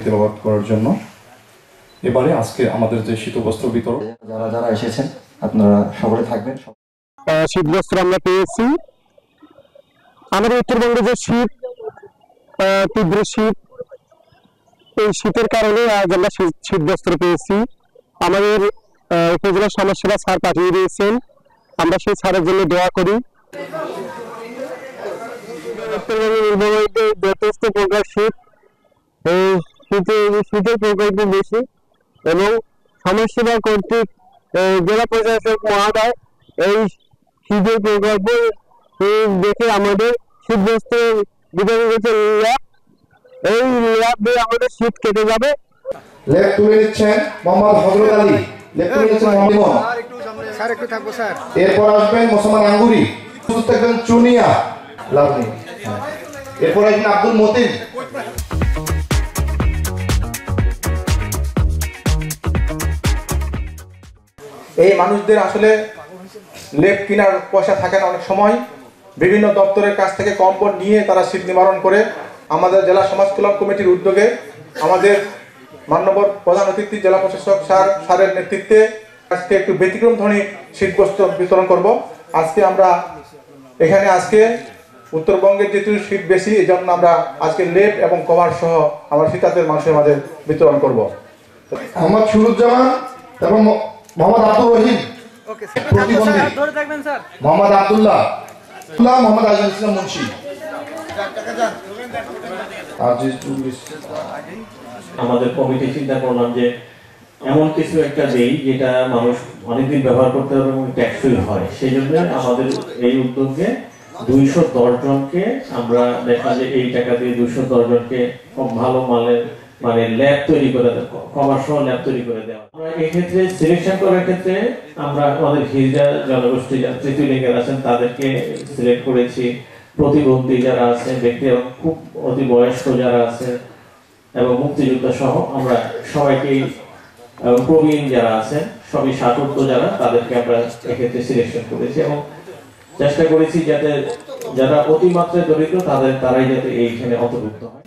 তেলাওয়াত করার জন্য। এবারে আজকে আমাদের যে শীতবস্ত্র বিতরণ, যারা যারা এসেছেন আপনারা সকলে থাকবেন। শীতবস্ত্র আমরা পেয়েছি। আমাদের উত্তরবঙ্গে যে শীত, তীব্র শীত, এই শীতের কারণে আজ আমরা শীতবস্ত্র পেয়েছি। আমাদের উপজেলা সমাজসেবা স্যার পাঠিয়ে দিয়েছেন, আমরা সেই স্যারের জন্য দোয়া করি। যথেষ্ট প্রকার শীত, এই শীতের প্রকোপ বেশি এবং সমাজসেবা কর্তৃক জেলা প্রশাসক মহোদয় এই শীতের প্রকল্প দেখে আমাদের শীতবস্ত্র বিতরণ করেছে ল্যাব। এই ল্যাব দিয়ে আমাদের শীত কেটে যাবে। লেপ তুলে নিচ্ছেন মোহাম্মদ হযরত আলী, লেপ তুলে নিচ্ছেন মোহাম্মদ স্যার একটু থাকবো স্যার। এরপর আসবেন মোসাম্মদ আঙ্গুরি, সুযোগ থাকবেন চুনিয়া লাভনি, এরপর আসবেন আব্দুল মতিন। এই মানুষদের আসলে লেপ কেনার পয়সা থাকে না, অনেক সময় বিভিন্ন দপ্তরের কাছ থেকে কম্বল নিয়ে তারা শীত নিবারণ করে। আমাদের জেলা সমাজ কল্যাণ কমিটির উদ্যোগে আমাদের মাননীয় প্রধান অতিথি জেলা প্রশাসক স্যারের নেতৃত্বে আজকে একটু ব্যতিক্রম ধরনের শীতবস্ত্র বিতরণ করব। আজকে আমরা এখানে উত্তরবঙ্গের যেহেতু শীত বেশি, এই জন্য আমরা আজকে লেপ এবং কভার সহ আমরা শীতার্তের মানুষের মাঝে বিতরণ করব। মোহাম্মদ সুরুজ্জামান এবং মোহাম্মদ আব্দুর রহিম, মোহাম্মদ আব্দুল্লাহ, মোহাম্মদ আজিজুল ইসলাম মুন্সি। আমাদের কমিটি চিন্তা করলাম যে এমন কিছু একটা দেই যেটা মানুষ অনেকদিন ব্যবহার করতে পারবে এবং টেকসই হয়। সেই জন্য আমাদের এই উদ্যোগে 210 জনকে আমরা দেখা যে এই টাকা দিয়ে 210 জনকে খুব ভালো মানে ল্যাব তৈরি করে কমার্শিয়াল ল্যাব তৈরি করে দেওয়া। আমরা এক্ষেত্রে সিলেকশন করার ক্ষেত্রে আমরা আমাদের হিজড়া জনগোষ্ঠী যারা তৃতীয় লিঙ্গের আছেন তাদেরকে সিলেক্ট করেছি। প্রতিবন্ধী যারা আছে ব্যক্তি এবং খুব অতি বয়স্ক যারা আছে এবং মুক্তিযোদ্ধা সহ আমরা সবাইকেই, প্রবীণ যারা আছেন সবই সাটুর্ধ যারা, তাদেরকে আমরা এক্ষেত্রে সিলেকশন করেছি এবং চেষ্টা করেছি যাতে যারা অতিমাত্রায় দরিদ্র তারাই যাতে এইখানে অন্তর্ভুক্ত হয়।